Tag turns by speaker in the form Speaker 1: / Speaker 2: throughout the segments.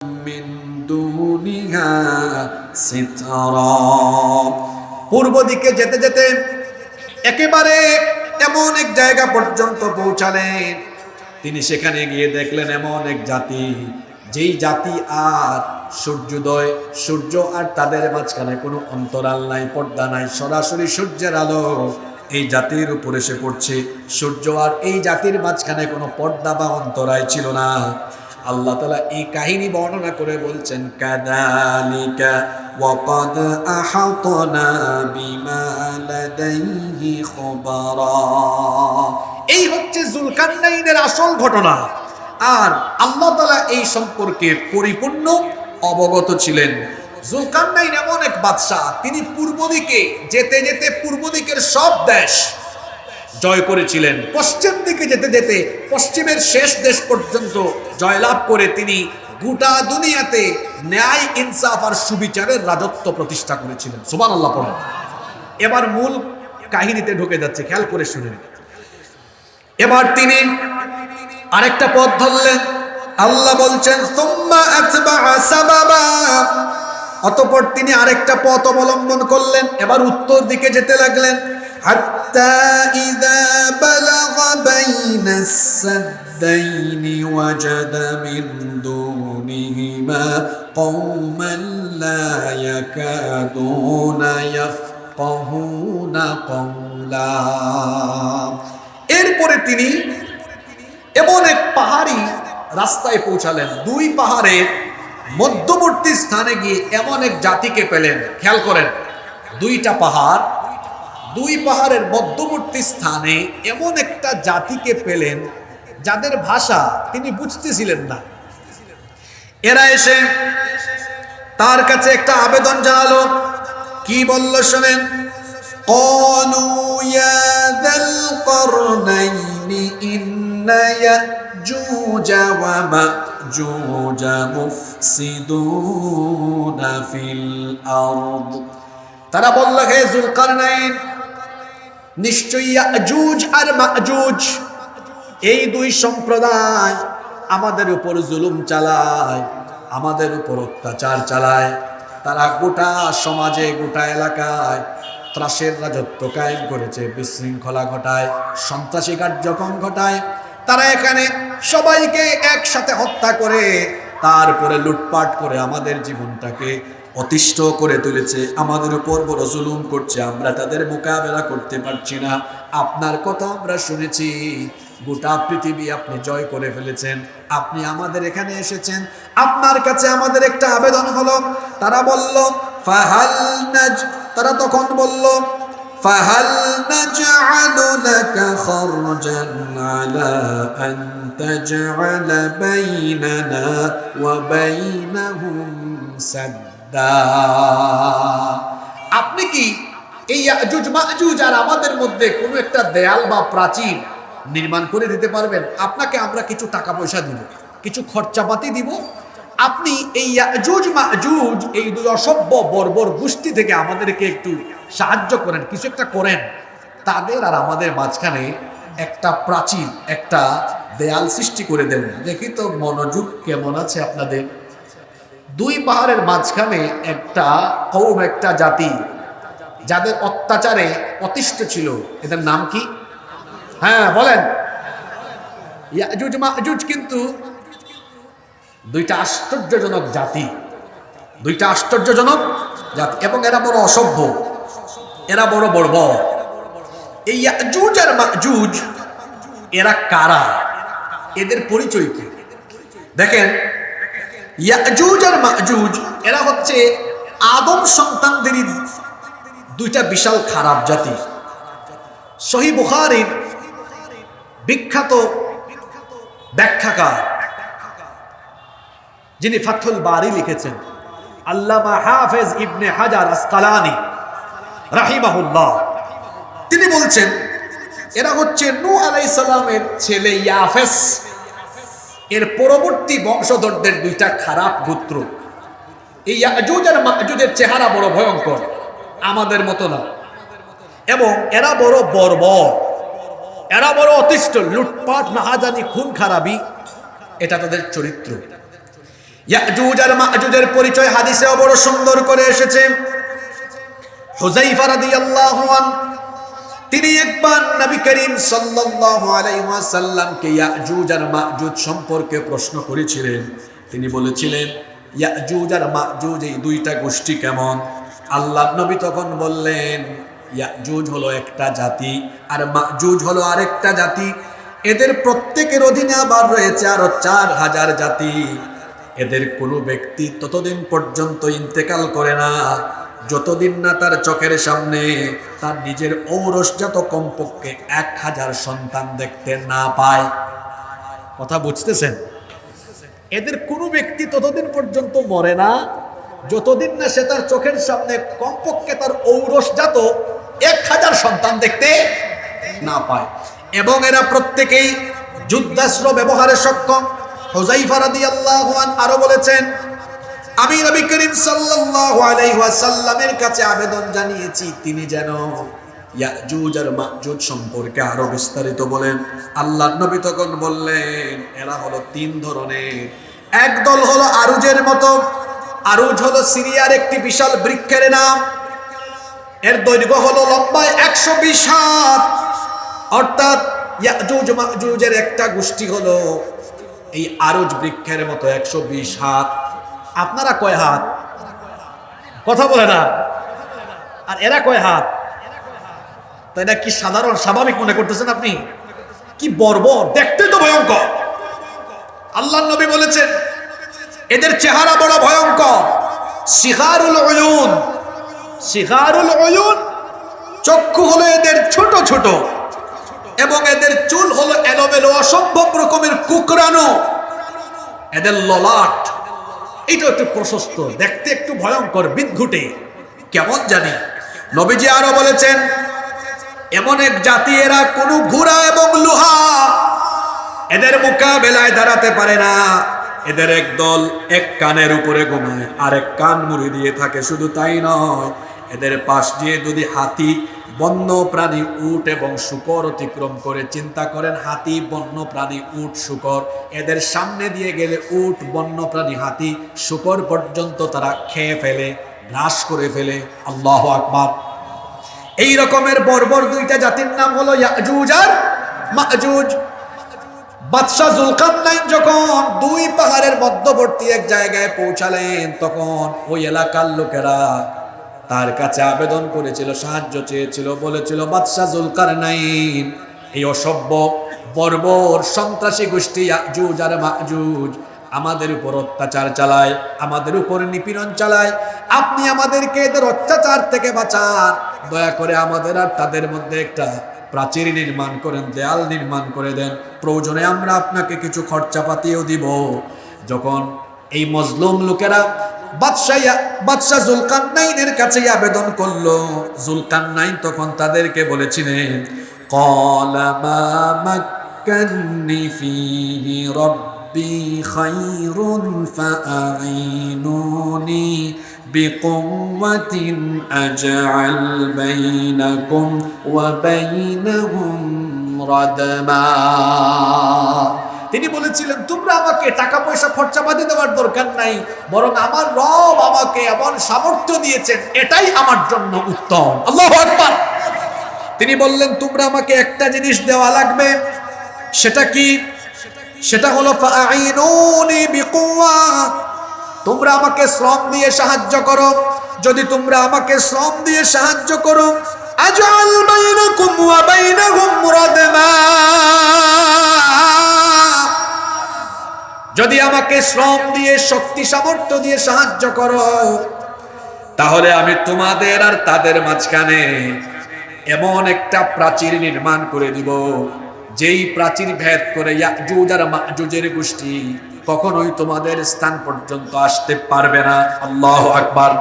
Speaker 1: মিন দুনিহা সিতরা। পূর্ব দিকে যেতে যেতে একেবারে এমন এক জায়গা পর্যন্ত পৌঁছালেন, তিনি সেখানে গিয়ে দেখলেন এমন এক জাতি, যেই জাতি আর সূর্যোদয়, সূর্য আর তাদের মাঝখানে কোনো অন্তরাল নাই, পর্দা নাই, সরাসরি সূর্যের আলো এই জাতির উপর এসে পড়ছে। সূর্য আর এই জাতির মাঝখানে কোনো পর্দা বা অন্তরায় ছিল না। আল্লাহ তাআলা এই কাহিনী বর্ণনা করে বলছেন, কাযালিকা ওয়াকাদ আহাতনা বিমা লাদাইহি খবরা। এই হচ্ছে যুলকারনাইনের আসল ঘটনা। আর আল্লাহ তাআলা এই সম্পর্কে পরিপূর্ণ অবগত ছিলেন। যুলকারনাইন এমন এক বাদশা, তিনি পূর্ব দিকে যেতে যেতে পূর্ব দিকের সব দেশ জয় করেছিলেন। পশ্চিম দিকে যেতে যেতে পশ্চিমের শেষ দেশ পর্যন্ত জয়লাভ করে তিনি গোটা দুনিয়াতে ন্যায়, ইনসাফ আর সুবিচারের রাজত্ব প্রতিষ্ঠা করেছিলেন। সুবহানাল্লাহ পড়েন। এবার মূল কাহিনীতে ঢুকে যাচ্ছে, খেয়াল করে শুনেন। এবার তিনি আরেকটা পথ ধরলেন। আল্লাহ বলছেন, সুম্মা আতবাআ সাবাবা। অতঃপর তিনি আরেকটা পথ অবলম্বন করলেন। এবার উত্তর দিকে যেতে লাগলেন। হাত্তা ইযা বালাগা বাইনাস সাদ্দাইনি ওয়াজাদা মিন দুনিহিমা কওমান লা ইয়াকাদুনা ইয়াফকাহুনা কওলা। এরপরে তিনি এমন এক পাহাড়ি রাস্তায় পৌঁছালেন। দুই পাহাড়ের মধ্যবর্তী স্থানে গিয়ে এমন এক জাতিকে পেলেন। খেয়াল করেন, দুইটা পাহাড়, দুই পাহাড়ের মধ্যবর্তী স্থানে এমন একটা জাতিকে পেলেন যাদের ভাষা তিনি বুঝতেছিলেন না। এরা এসে তার কাছে একটা আবেদন জানালো। কি বলল শোনেন। ক্বালু ইয়া যাল করনাইনি ইন্না ইয়াজুজা ওয়া মাজুজা মুফসিদুনা ফিল আরদ। তারা বলল, হে যুলকারনাইন, নিশ্চয়ই ইয়াজুজ আর মাজুজ এই দুই সম্প্রদায় আমাদের উপর জুলুম চালায়, আমাদের উপর অত্যাচার চালায়। তারা গোটা সমাজে, গোটা এলাকায় ত্রাসের রাজত্ব কায়েম করেছে, বিশৃঙ্খলা ঘটায়, সন্ত্রাসী কার্যক্রম ঘটায়। তারা এখানে সবাইকে একসাথে হত্যা করে, তারপরে লুটপাট করে আমাদের জীবনটাকে অতিষ্ঠ করে তুলেছে, আমাদের উপর বড় জুলুম করছে। আমরা তাদের মোকাবেলা করতে পারছি না। আপনার কথা আমরা শুনেছি, গোটা পৃথিবী আপনি জয় করে ফেলেছেন, আপনি আমাদের এখানে এসেছেন, আপনার কাছে আমাদের একটা আবেদন হলো। তারা বলল, তারা তখন বলল, ফাহাল নাজআলু লাকা খরজান আলা আন তাজআলা বাইনানা ওয়া বাইনাহুম সাদ্দা। আপনি কি এই ইয়াজুজ মাজুজ আর আমাদের মধ্যে কোনো একটা দেয়াল বা প্রাচীর নির্মাণ করে দিতে পারবেন? আপনাকে আমরা কিছু টাকা পয়সা দিব, কিছু খরচাপাতি দিব। আপনি এই ইয়াজুজ মাজুজ এই দুই অসভ্য বর্বর গোষ্ঠী থেকে আমাদেরকে একটু সাহায্য করেন, কিছু একটা করেন। তাদের আর আমাদের মাঝখানে একটা প্রাচীর, একটা দেয়াল সৃষ্টি করে দেন। দেখি তো মনোযোগ কেমন আছে আপনাদের। দুই পাহাড়ের মাঝখানে একটা কওম, একটা জাতি যাদের অত্যাচারে অতিষ্ঠ ছিল। এদের নাম কি? হ্যাঁ বলেন। ইয়াজুজ মাজুজ কিন্তু দুইটা আশ্চর্যজনক জাতি, দুইটা আশ্চর্যজনক জাতি, এবং এরা বড় অসভ্য, এরা বড় বর্বর। এই ইয়াজুজ আর মাজুজ এরা কারা? এদের পরিচয় কি? দেখেন, ইয়াজুজ আর মাজুজ এরা হচ্ছে আদম সন্তানদেরই দুইটা বিশাল খারাপ জাতি। সহিহ বুখারীর বিখ্যাত ব্যাখ্যাকার, যিনি ফাথুল বারী লিখেছেন, আল্লামা হাফেজ ইবনে হাজার আসকালানী রাহিমাহুল্লাহ, তিনি বলছেন এরা হচ্ছে নূহ আলাইহিস সালামের ছেলে ইয়াফেস এর পরবর্তী বংশধরদের দুইটা খারাপ গোত্র। এই ইয়াজুজ আর মাজুজের চেহারা বড় ভয়ঙ্কর, আমাদের মতো না, এবং এরা বড় বর্বর, এরা বড় অতিষ্ঠ, লুটপাট, নাহাজানি, খুন খারাপি, এটা তাদের চরিত্র। ইয়াজুজ আর মাজুজের পরিচয় হাদিসেও বড় সুন্দর করে এসেছে। হুযায়ফা রাদিয়াল্লাহু আনহু তিনি একবার নবী করিম সাল্লাল্লাহু আলাইহি ওয়াসাল্লামকে ইয়াজুজ আর মাজুজ সম্পর্কে প্রশ্ন করেছিলেন। তিনি বলেছিলেন, ইয়াজুজ আর মাজুজ এই দুইটা গোষ্ঠী কেমন? আল্লাহর নবী তখন বললেন, ইয়াজুজ হলো একটা জাতি আর মাজুজ হলো আরেকটা জাতি। এদের প্রত্যেকের অধীনে আবার রয়েছে আরো 4000 জাতি। এদের কোনো ব্যক্তি ততদিন পর্যন্ত ইন্তেকাল করে না যতদিন না তার চোখের সামনে তার নিজের ঔরসজাত কমপক্ষে 1000 সন্তান দেখতে না পায়। কথা বুঝতেছেন? এদের কোনো ব্যক্তি ততদিন পর্যন্ত মরে না যতদিন না সে তার চোখের সামনে কমপক্ষে তার ঔরসজাত 1000 সন্তান দেখতে না পায়। এবং এরা প্রত্যেকেই যুদ্ধাস্ত্র ব্যবহারে সক্ষম। হুযায়ফা রাদিয়াল্লাহু আনহু আরো বলেছেন, আমি নবী করিম সাল্লাল্লাহু আলাইহি ওয়াসাল্লামের কাছে আবেদন জানিয়েছি তিনি যেন ইয়াজুজ আর মাজুজ সম্পর্কে আরো বিস্তারিত বলেন। আল্লাহর নবী তখন বললেন, এরা হলো 3 ধরনের। এক দল হলো আরুজের মতো। আরুজ হলো সিরিয়ার একটি বিশাল বৃক্ষের নাম। এর দৈর্ঘ্য হলো লম্বায় 120 হাত। অর্থাৎ ইয়াজুজ মাজুজের একটা গোষ্ঠী হলো এই আরুজ বৃক্ষের মতো 120 হাত। আপনারা কয় হাত? কথা বলে না। আর এরা কয় হাত? তাই না? কি সাধারণ স্বাভাবিক মনে করতেছেন আপনি? কি বর্বর, দেখতে তো ভয়ঙ্কর। আল্লাহর নবী বলেছেন এদের চেহারা বড় ভয়ঙ্কর। সিগারুল উয়ুন, সিগারুল উয়ুন, চক্ষু হলো এদের ছোট ছোট এবং এদের চুল হলো এলোমেলো, অসম্ভব রকমের কুকরানো। এদের ললাট এটা একটু প্রশস্ত, দেখতে একটু ভয়ঙ্কর, বিদঘুটে, কেমন জানি। নবীজি আরো বলেছেন এমন এক জাতি, এরা কোনো ঘোড়া এবং লোহা এদের মোকাবেলায় দাঁড়াতে পারে না। এদের একদল এক কানের উপরে ঘুমায়, আরেক কান মুড়ি দিয়ে থাকে। শুধু তাই নয়, এদের পাশ দিয়ে যদি হাতি, বন্য প্রাণী, উট এবং শূকর অতিক্রম করে, চিন্তা করেন হাতি, বন্য প্রাণী, উট, শূকর, এদের সামনে দিয়ে গেলে উট, বন্য প্রাণী, হাতি, শূকর পর্যন্ত তারা খেয়ে ফেলে, গ্রাস করে ফেলে। আল্লাহু আকবার। এই রকমের বর্বর দুইটা জাতির নাম হলো ইয়াজুজ আর মাজুজ। বাদশাহ জুলকারনাইন যখন 2 পাহাড়ের মধ্যবর্তী এক জায়গায় পৌঁছালেন, তখন ওই এলাকার লোকেরা তার কাছে আবেদন করেছিল, সাহায্য চেয়েছিল, বলেছিল, বাদশাহ জুলকারনাইন এই অসভ্য বর্বর সন্ত্রাসী গোষ্ঠী ইয়াজুজ আর মাজুজ আমাদের উপর অত্যাচার চালায়, আমাদের উপর নিপীড়ন চালায়। আপনি আমাদেরকে এদের অত্যাচার থেকে বাঁচান। দয়া করে আমাদের আর তাদের মধ্যে একটা প্রাচীর নির্মাণ করেন, দেয়াল নির্মাণ করে দেন। প্রয়োজনে আমরা আপনাকে কিছু খরচাপাতিও দিব। যখন এই মজলুম লোকেরা বাদশাহ জুলকারনাইনের কাছে আবেদন করলো, জুলকারনাইন তখন তাদেরকে বলেছিলেন, ক্বালা মা মাক্কান্নি ফীহি রাব্বি খায়রুন ফাআইনুনি বিকুওয়াতিন আজআল বাইনাকুম ওয়া বাইনাহুম রাদমা। তিনি বলেছিলেন, তোমরা আমাকে টাকা পয়সা খরচাপাতি দেওয়ার দরকার নাই, বরং আমার রব আমাকে এমন সামর্থ্য দিয়েছেন, এটাই আমার জন্য উত্তম। আল্লাহু আকবার। তিনি বললেন, তোমরা আমাকে একটা জিনিস দেওয়া লাগবে। সেটা কি? সেটা হলো ফাআইনুনি বিকুওয়া, তোমরা আমাকে শ্রম দিয়ে সাহায্য করো। যদি তোমরা আমাকে শ্রম দিয়ে সাহায্য করো, আজআল বাইনাকুম ওয়া বাইনাহুম রাদমা, যদি আমাকে শ্রম দিয়ে, শক্তি সামর্থ্য দিয়ে সাহায্য করো, তাহলে আমি তোমাদের আর তাদের মাঝখানে এমন একটা প্রাচীর নির্মাণ করে দিব, যেই প্রাচীর ভেদ করে ইয়াজুজ আর মাজুজের গোষ্ঠী কখনোই তোমাদের স্থান পর্যন্ত আসতে পারবে না। আল্লাহু আকবার।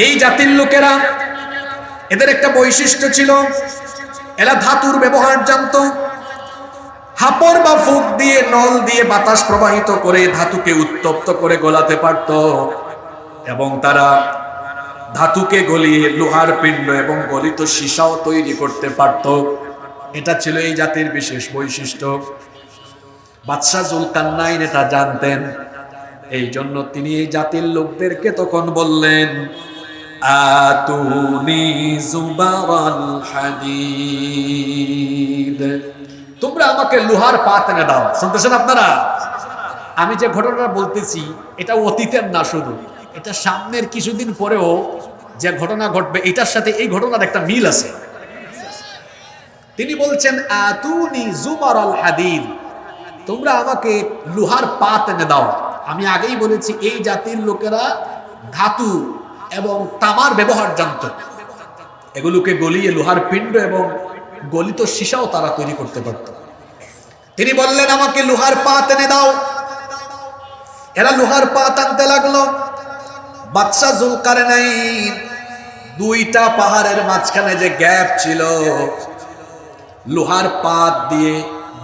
Speaker 1: এই জাতির লোকেরা, এদের একটা বৈশিষ্ট্য ছিল, এরা ধাতুর ব্যবহার জানতো। হাপড় বা ফুক দিয়ে, নল দিয়ে বাতাস প্রবাহিত করে ধাতুকে উত্তপ্ত করে গলাতে পারত, এবং তারা ধাতুকে গলিয়ে লোহার পিণ্ড এবং গলিত সীসাও তৈরি করতে পারত। এটা ছিল এই জাতির বিশেষ বৈশিষ্ট্য। বাদশাহ জুলকারনাইন এটা জানতেন। এই জন্য তিনি এই জাতির লোকদেরকে তখন বললেন, আতুনি জুবারাল হাদিদ, তোমরা আমাকে লোহার পাত এনে দাও। শুনতেছেন আপনারা? আমি যে ঘটনাটা বলতেছি এটা অতীতের না, শুধু এটা সামনের কিছুদিন পরেও যে ঘটনা ঘটবে এটার সাথে এই ঘটনার একটা মিল আছে। তিনি বলছেন, আতুনি জুবারাল হাদিদ, তোমরা আমাকে লোহার পাত এনে দাও। আমি আগেই বলেছি এই জাতির লোকেরা ধাতু এবং তামার ব্যবহার জানত, এগুলোকে গলিয়ে লোহার পিণ্ড এবং গলিত সীসাও তারা তৈরি করতে পারত। তিনি বললেন, আমাকে লোহার পাত এনে দাও। এরা লোহার পাত আনতে লাগলো। বাদশা জুলকারনাইন দুইটা পাহাড়ের মাঝখানে যে গ্যাপ ছিল, লোহার পাত দিয়ে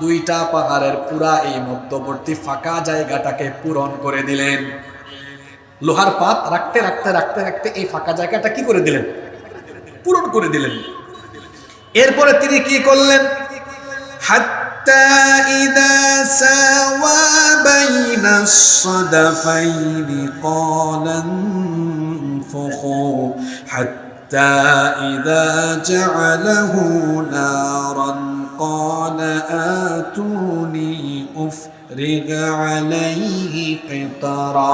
Speaker 1: দুইটা পাহাড়ের পুরা এই মধ্যবর্তী ফাঁকা জায়গাটাকে পূরণ করে দিলেন। লোহার পাত রাখতে রাখতে রাখতে রাখতে এই ফাঁকা জায়গাটা কি করে দিলেন? পূরণ করে দিলেন। এরপরে তিনি কি করলেন? হাত্তা ইযা সাওয়া বাইনাস সাদাফাইনি ক্বালা ফুখু হাত্তা ইযা জাআলাহু নারান ক্বালা আতুনি উফরিগ আলাইহি কিতরা।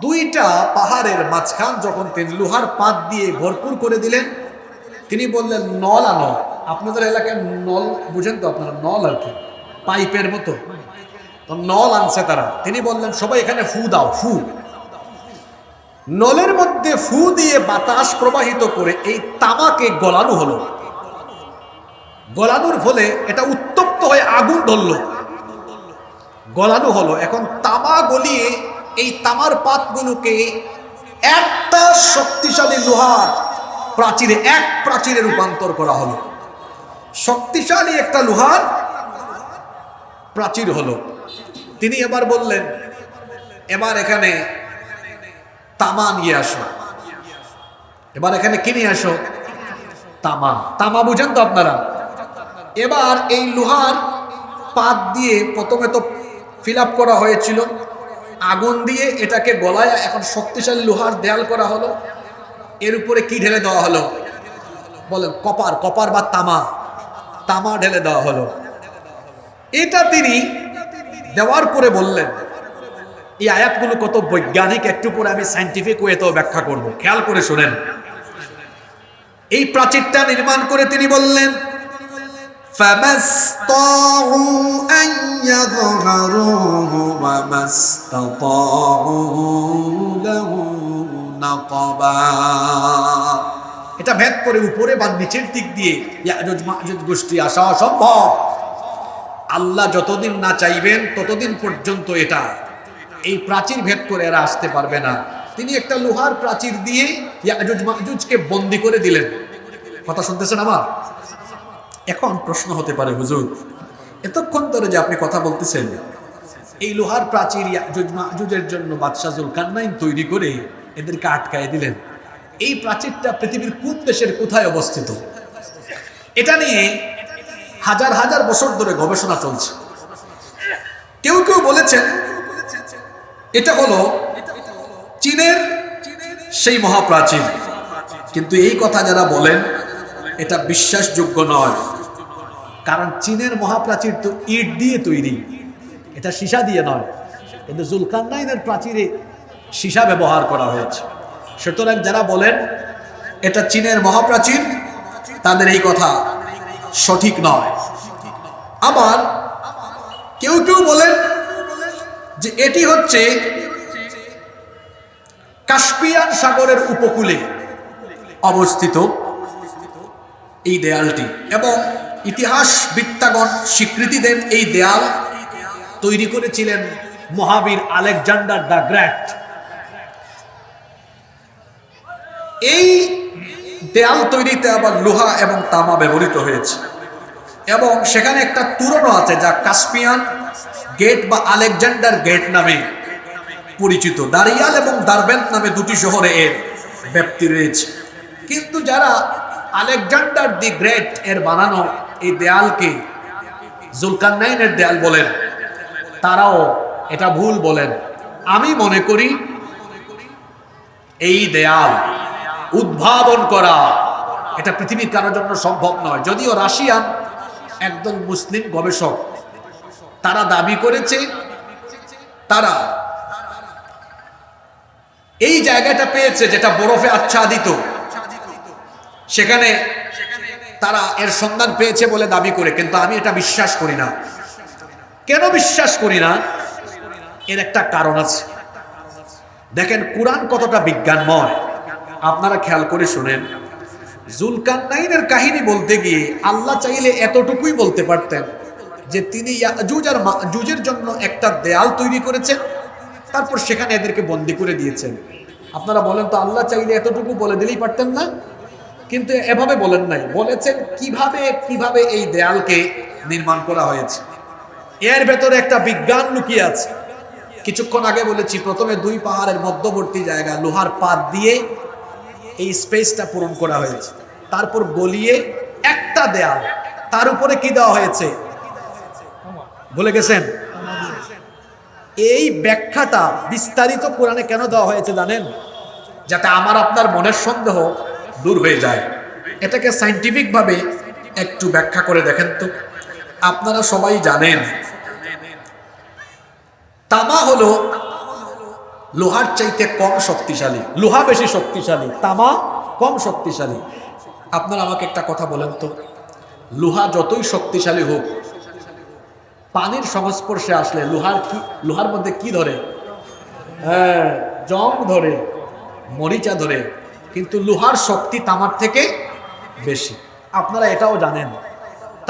Speaker 1: দুইটা পাহাড়ের মাঝখান যখন তিনি লোহার পাত দিয়ে ভরপুর করে দিলেন, তিনি বললেন, নল আনো। আপনাদের এলাকায় নল বুঝেন তো আপনারা? নল আর কি, পাইপের মতো। তো নল আনছে তারা। তিনি বললেন, সবাই এখানে ফু দাও, ফু। নলের মধ্যে ফু দিয়ে বাতাস প্রবাহিত করে এই তামাকে গলানো হলো। গলানোর ফলে এটা উত্তপ্ত হয়ে আগুন ধরল। গলানো হলো। এখন তামা গলিয়ে এই তামার পাতগুলোকে একটা শক্তিশালী লোহার প্রাচীরে, এক প্রাচীরে রূপান্তর করা হলো। শক্তিশালী একটা লোহার প্রাচীর হলো। তিনি এবার বললেন, এবার এখানে তামা নিয়ে আসো। এবার এখানে কি নিয়ে আসো? তামা। তামা বুঝেন তো আপনারা? এবার এই লোহার পাত দিয়ে প্রথমে তো ফিল আপ করা হয়েছিল, আগুন দিয়ে এটাকে গলায় এখন শক্তিশালী লোহার দেয়াল করা হলো। এর উপরে কি ঢেলে দেওয়া হলো? বলেন, কপার। কপার বা তামা। তামা ঢেলে দেওয়া হলো। এটা তিনি দেওয়ার পরে বললেন, এই আয়াতগুলো কত বৈজ্ঞানিক, একটু পরে আমি সায়েন্টিফিক ওয়েতেও ব্যাখ্যা করব, খেয়াল করে শুনেন। এই প্রাচীরটা নির্মাণ করে তিনি বললেন, فَمَسْطَاعُوا أَن يَظْهَرُوهُ وَمَا اسْتَطَاعُوا لَهُ نَقَبًا। এটা ভেদ করে উপরে বা নিচের দিক দিয়ে ইয়াজুজ মাজুজ গোষ্ঠী আসা অসম্ভব। আল্লাহ যতদিন না চাইবেন ততদিন পর্যন্ত এটা এই প্রাচীর ভেদ করে এরা আসতে পারবে না। তিনি একটা লোহার প্রাচীর দিয়ে ইয়াজুজ মাজুজকে বন্দী করে দিলেন। কথা শুনতেছেন আমার? এখন প্রশ্ন হতে পারে, হুজুর এতক্ষণ ধরে যে আপনি কথা বলতেছেন, এই লোহার প্রাচীর ইয়াজুজ মাজুজের জন্য বাদশা জুলকারনাইন তৈরি করে এদেরকে আটকায় দিলেন, এই প্রাচীরটা পৃথিবীর কোন দেশের কোথায় অবস্থিত? এটা নিয়ে হাজার হাজার বছর ধরে গবেষণা চলছে। কেউ কেউ বলেছেন এটা হলো চীনের সেই মহাপ্রাচীর, কিন্তু এই কথা যারা বলেন এটা বিশ্বাসযোগ্য নয়। কারণ চীনের মহাপ্রাচীর তো ইট দিয়ে তৈরি, এটা সীসা দিয়ে নয়। কিন্তু জুলকারনাইনের প্রাচীরে সীসা ব্যবহার করা হয়েছে। সুতরাং যারা বলেন এটা চীনের মহাপ্রাচীর, তাদের এই কথা সঠিক নয়। আবার কেউ কেউ বলেন যে এটি হচ্ছে কাস্পিয়ান সাগরের উপকূলে অবস্থিত এই দেয়ালটি, এবং ইতিহাসবিদগণ স্বীকৃতি দেন এই দেয়াল তৈরি করেছিলেন মহাবীর আলেকজান্ডার দ্য গ্রেট। এই দেয়াল তৈরিতে আবার লোহা এবং তামা ব্যবহৃত হয়েছে, এবং সেখানে একটা তোরণও আছে যা কাস্পিয়ান গেট বা আলেকজান্ডার গেট নামে পরিচিত। দারিয়াল এবং দারবেন্ট নামে দুটি শহরে এর ব্যাপ্তি রয়েছে। কিন্তু যারা আলেকজান্ডার দি গ্রেট এর বানানো এই দেয়ালকে জুলকারনাইনের দেয়াল বলেন, তারাও এটা ভুল বলেন। আমি মনে করি এই দেয়াল উদ্ভাবন করা এটা পৃথিবীর কারোর জন্য সম্ভব নয়। যদিও রাশিয়ান একদল মুসলিম গবেষক তারা দাবি করেছে তারা এই জায়গাটা পেয়েছে যেটা বরফে আচ্ছাদিত, সেখানে তারা এর সন্ধান পেয়েছে বলে দাবি করে, কিন্তু আমি এটা বিশ্বাস করি না। কেন বিশ্বাস করি না? এর একটা কারণ আছে। দেখেন কুরআন কতটা বিজ্ঞানময়, আপনারা খেয়াল করে শুনেন। জুলকারনাইনের কাহিনী বলতে গিয়ে আল্লাহ চাইলে এতটুকুই বলতে পারতেন যে তিনি ইয়াজুজ আর মাজুজের জন্য একটা দেয়াল তৈরি করেছেন, তারপর সেখানে এদেরকে বন্দী করে দিয়েছেন। আপনারা বলেন তো আল্লাহ চাইলে এতটুকু বলে দিলেই পারতেন না? কিন্তু এভাবে বলেন নাই, বলেছেন কিভাবে কিভাবে এই দেয়ালকে নির্মাণ করা হয়েছে। এর ভেতরে একটা বিজ্ঞান লুকিয়ে আছে। কিছুক্ষণ আগে বলেছি প্রথমে দুই পাহাড়ের মধ্যবর্তী জায়গা লোহার পাত দিয়ে এই স্পেসটা পূরণ করা হয়েছে, তারপর গলিয়ে একটা দেয়াল, তার উপরে কি দেওয়া হয়েছে বলে গেছেন? এই ব্যাখ্যাটা বিস্তারিত কোরআনে কেন দেওয়া হয়েছে জানেন? যাতে আমার আপনার মনের সন্দেহ দূর হয়ে যায়। এটাকে সায়েন্টিফিক ভাবে একটু ব্যাখ্যা করে দেখেন তো। আপনারা সবাই জানেন তামা হলো লোহার চাইতে কম শক্তিশালী। লোহা বেশি শক্তিশালী, তামা কম শক্তিশালী। আপনারা আমাকে একটা কথা বলেন তো, লোহা যতই শক্তিশালী হোক, পানির সংস্পর্শে আসলে লোহার মধ্যে কি ধরে? হ্যাঁ, জং ধরে, মরিচা ধরে। কিন্তু লোহার শক্তি তামার থেকে বেশি। আপনারা এটাও জানেন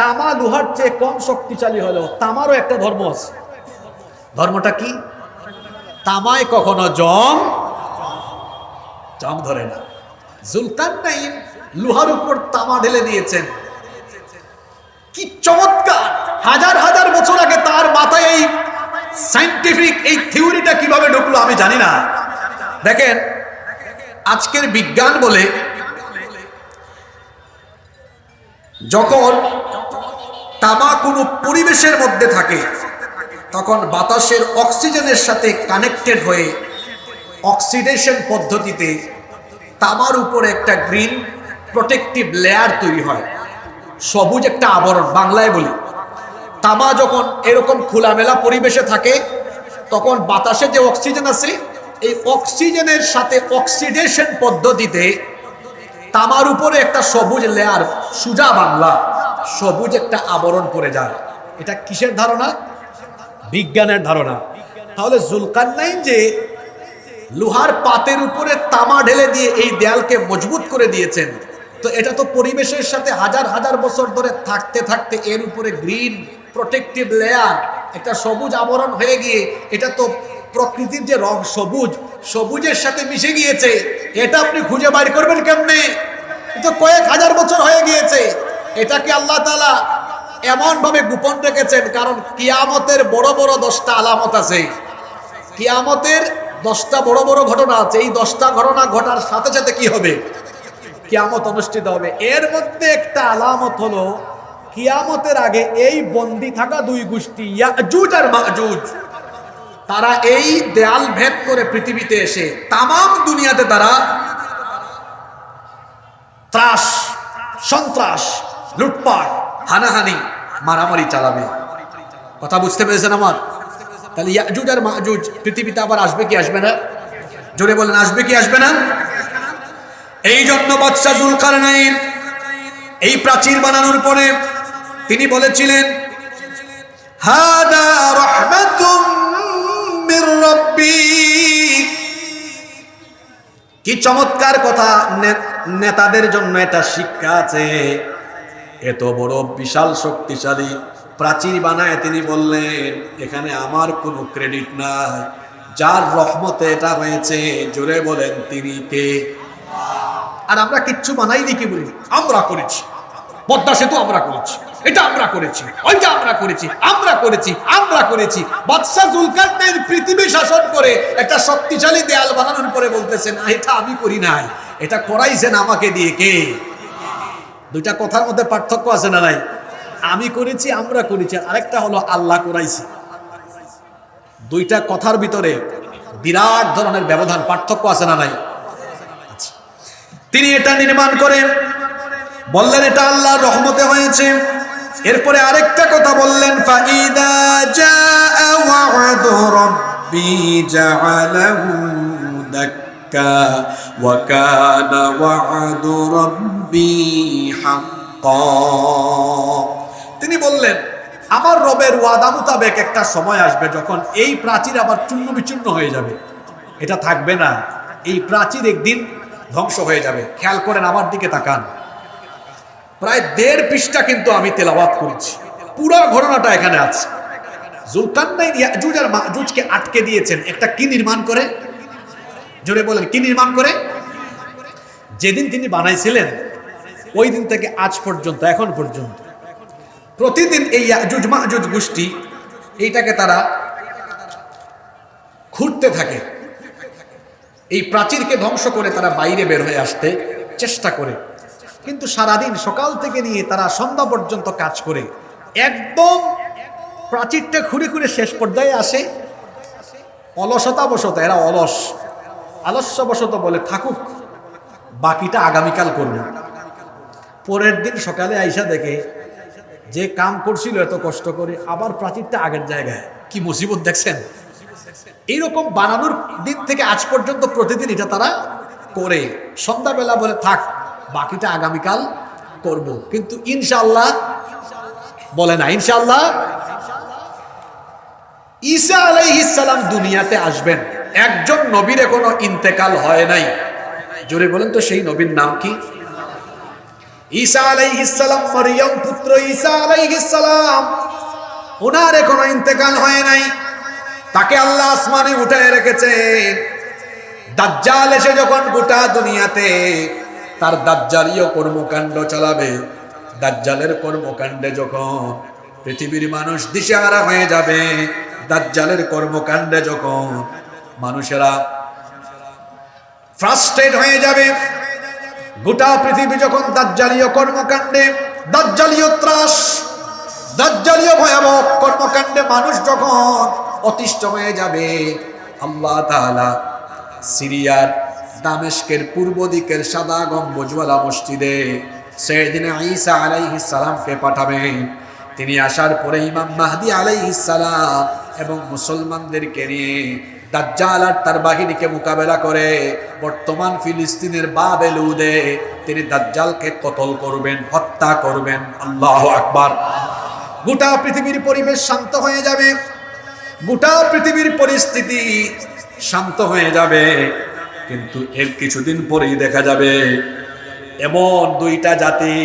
Speaker 1: তামা লোহার চেয়ে কম শক্তিশালী হলেও তামারও একটা ধর্ম আছে। ধর্মটা কি? তামায় কখনো জং ধরে না। জুলকারনাইন লোহার উপর তামা ঢেলে দিয়েছেন। কি চমৎকার! হাজার হাজার বছর আগে তার মাথায় এই সায়েন্টিফিক এই থিওরিটা কিভাবে ঢুকলো আমি জানি না। দেখেন আজকের বিজ্ঞান বলে যখন তামা কোনো পরিবেশের মধ্যে থাকে তখন বাতাসের অক্সিজেনের সাথে কানেক্টেড হয়ে অক্সিডেশন পদ্ধতিতে তামার উপরে একটা গ্রিন প্রোটেক্টিভ লেয়ার তৈরি হয়, সবুজ একটা আবরণ বাংলায় বলি। তামা যখন এরকম খোলামেলা পরিবেশে থাকে তখন বাতাসে যে অক্সিজেন আছে এই অক্সিজেনের সাথে অক্সিডেশন পদ্ধতিতে তামার উপরে একটা সবুজ লেয়ার, সুজা বাংলা সবুজ একটা আবরণ পড়ে যায়। এটা কিসের ধারণা? বিজ্ঞানের ধারণা। তাহলে জুলকারনাইন যে লোহার পাতের উপরে তামা ঢেলে দিয়ে এই দেয়ালকে মজবুত করে দিয়েছেন, তো এটা তো পরিবেশের সাথে হাজার হাজার বছর ধরে থাকতে থাকতে এর উপরে গ্রিন প্রোটেক্টিভ লেয়ার একটা সবুজ আবরণ হয়ে গিয়ে এটা তো প্রকৃতির যে রং সবুজ, সবুজের সাথে মিশে গিয়েছে। এটা আপনি খুঁজে বাইর করবেন কেমনে? এটা কয়েক হাজার বছর হয়ে গিয়েছে। এটাকে আল্লাহ তাআলা এমন ভাবে গোপন রেখেছেন কারণ কিয়ামতের বড় বড় 10টা আলামত আছে। কিয়ামতের 10টা বড় বড় ঘটনা আছে। এই 10টা ঘটনা ঘটার সাথে সাথে কি হবে? কিয়ামত অনুষ্ঠিত হবে। এর মধ্যে একটা আলামত হলো কিয়ামতের আগে এই বন্দী থাকা দুই গোষ্ঠী ইয়াজুজ আর মাজুজ, তারা এই দেয়াল ভেদ করে পৃথিবীতে এসে তামাম দুনিয়াতে তারা ত্রাস, সন্ত্রাস, লুটপাট, হানাহানি, মারামারি চালাবে। কথা বুঝতে পেরেছেন আমার? তাহলে ইয়াজুজ আর মাজুজ পৃথিবীতে আবার আসবে কি আসবে না? জোরে বলেন, আসবে কি আসবে না? এই জন্য বাদশা জুলকারনাইন এই প্রাচীর বানানোর পরে তিনি বলেছিলেন হাদা রাহমাতুম মির রাব্বি। কি চমৎকার কথা! নেতাদের জন্য এটা শিক্ষা আছে। এত বড় বিশাল শক্তিশালী প্রাচীর বানায় তিনি বললেন এখানে আমার কোনো ক্রেডিট নাই, যার রহমতে এটা হয়েছে জোরে বলেন তিনি কে? আর আমরা কিচ্ছু বানাইনি, কি বলি? আমরা করেছি। পদ্মা সেতু আমরা করেছি, এটা আমরা করেছি, ওইটা আমরা করেছি, আমরা করেছি। বাদশা জুলকারনাইন পৃথিবী শাসন করে একটা শক্তিশালী দেয়াল বানানোর পরে বলতেছেন এটা আমি করি নাই, এটা করাইছেন আমাকে দিয়ে। কে? দুইটা কথার মধ্যে পার্থক্য আছে না নাই? আমি করেছি, আমরা করেছি, আরেকটা হলো আল্লাহ করাইছে। দুইটা কথার ভিতরে বিরাট ধরনের ব্যবধান, পার্থক্য আছে না নাই? তিনি এটা নির্মাণ করেন, বললেন এটা আল্লাহর রহমতে হয়েছে। এরপরে আরেকটা কথা বললেন, ফাইদা জাআ ওয়া'দু রাব্বি জা'আলাহু দাক্কা ওয়া কানা ওয়া'দু রাব্বি হাক্কা। তিনি বললেন আমার রবের ওয়াদা মোতাবেক একটা সময় আসবে যখন এই প্রাচীর আবার চূর্ণ বিচূর্ণ হয়ে যাবে, এটা থাকবে না। এই প্রাচীর একদিন ধ্বংস হয়ে যাবে। খেয়াল করেন, আমার দিকে তাকান, প্রায় 1.5 পৃষ্ঠা কিন্তু আমি তেলাওয়াত করেছি, পুরো ঘটনাটা এখানে আছে। যুলকারনাইন ইয়াজুজ আর মাজুজকে আটকে দিয়েছেন একটা কি নির্মাণ করে? জোরে বলেন, কি নির্মাণ করে? যেদিন তিনি বানাইছিলেন ওই দিন থেকে আজ পর্যন্ত, এখন পর্যন্ত প্রতিদিন এই ইয়াজুজ মাজুজ গোষ্ঠী এইটাকে তারা খুঁড়তে থাকে। এই প্রাচীরকে ধ্বংস করে তারা বাইরে বের হয়ে আসতে চেষ্টা করে, কিন্তু সারাদিন সকাল থেকে নিয়ে তারা সন্ধ্যা পর্যন্ত কাজ করে একদম প্রাচীরটা খুঁড়ে খুঁড়ে শেষ পর্যায়ে আসে। অলসতাবশত, এরা আলস্যবশত বলে থাকুক, বাকিটা আগামীকাল করবে। পরের দিন সকালে আইসা দেখে যে কাম করছিল এত কষ্ট করে আবার প্রাচীরটা আগের জায়গায়। কি মুসিবত দেখছেন! এইরকম বানানোর দিন থেকে আজ পর্যন্ত প্রতিদিন এটা তারা করে, সন্ধ্যাবেলা বলে থাক বাকিটা আগামীকাল করব। কিন্তু ইনশাআল্লাহ বলে না, ইনশাআল্লাহ ঈসা আলাইহিস সালাম দুনিয়াতে আসবেন। একজন নবীর এখনো ইন্তেকাল হয় নাই। জোরে বলেন তো সেই নবীর নাম কি? ঈসা আলাইহিস সালাম, মরিয়ম পুত্র ঈসা আলাইহিস সালাম, ওনার এখনো ইন্তেকাল হয় নাই। তাকে আল্লাহ আসমানে উঠায় রেখেছেন। দাজ্জাল এসে যখন গোটা দুনিয়াতে তার দাজ্জালীয় কর্মকাণ্ড চালাবে, দাজ্জালের কর্মকাণ্ডে যখন পৃথিবীর মানুষ দিশেহারা হয়ে যাবে, দাজ্জালের কর্মকাণ্ডে যখন মানুষেরা ফ্রাস্ট্রেট হয়ে যাবে, গোটা পৃথিবী যখন দাজ্জালীয় কর্মকাণ্ডে, দাজ্জালীয় ত্রাস, দাজ্জালীয় ভয়াবহ কর্মকাণ্ডে মানুষ যখন অতিষ্ঠ হয়ে যাবে, আল্লাহ তাআলা সিরিয়ার দামেস্কের পূর্ব দিকের সাদা গম্বুজওয়ালা মসজিদে সাইয়েদনা ঈসা আলাইহিস সালামকে পাঠাবেন। তিনি আসার পরে ইমাম মাহদী আলাইহিস সালাম এবং মুসলমানদেরকে নিয়ে দাজ্জাল আর তার বাহিনীকে মোকাবেলা করে বর্তমান ফিলিস্তিনের বাবেলুদে তিনি দাজ্জালকে কতল করবেন, হত্যা করবেন। আল্লাহু আকবার। গোটা পৃথিবীর পরিবেশ শান্ত হয়ে যাবে, গোটা পৃথিবীর পরিস্থিতি শান্ত হয়ে যাবে। কিন্তু এর কিছুদিন পরেই দেখা যাবে এমন দুইটা জাতি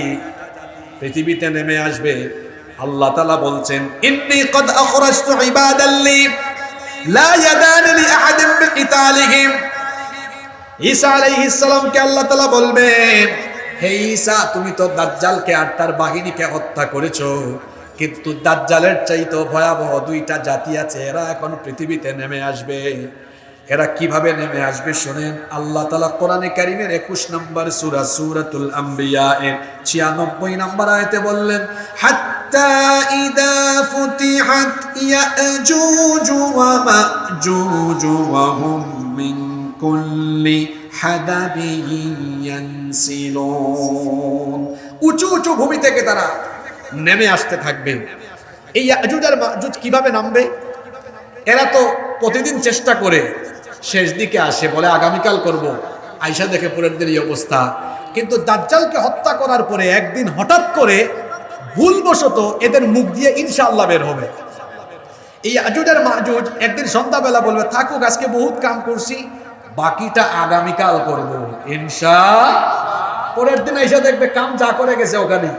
Speaker 1: পৃথিবীতে নেমে আসবে। আল্লাহ তাআলা বলছেন, ইন্নী কদ আখরাজতু ইবাদাল্লি লা ইয়াদান লি আহাদিন বিকিতালিহিম। ঈসা আলাইহিস সালামকে আল্লাহ তাআলা বলবেন, হে ঈসা, তুমি তো দাজ্জালকে আর তার বাহিনীকে হত্যা করেছো, কিন্তু দাজ্জালের চাইতে ভয়াবহ দুইটা জাতি আছে, এরা এখন পৃথিবীতে নেমে আসবে। এরা কিভাবে নেমে আসবে শুনেন। আল্লাহ তাআলা কোরআনে কারীমের 21 নম্বর সূরা সূরাতুল আম্বিয়া এর 96 নম্বর আয়াতে বললেন, হাত্তা ইদা ফুতিহাত ইয়াজুজ ওয়া মাজুজ ওয়া হুম মিন কুল্লি হাদাবিন ইয়ানসিলুন। উঁচু উঁচু ভূমি থেকে তারা নেমে আসতে থাকবে। এই ইয়াজুজ আর মাজুজ কিভাবে নামবে? এরা তো প্রতিদিন চেষ্টা করে, শেষ দিকে আসে বলে আগামীকাল করব, আয়সা দেখে পরের দিন এই অবস্থা। কিন্তু দাজ্জালকে হত্যা করার পরে একদিন হঠাৎ করে ভুলবশত এদের মুখ দিয়ে ইনশাআল্লাহ বের হবে। এই ইয়াজুজ আর মাজুজ একদিন সন্ধ্যাবেলা বলবে, থাকুক আজকে বহুত কাম করছি, বাকিটা আগামীকাল করব ইনশাআল্লাহ। পরের দিন আয়সা দেখবে কাম যা করে গেছে ওখানে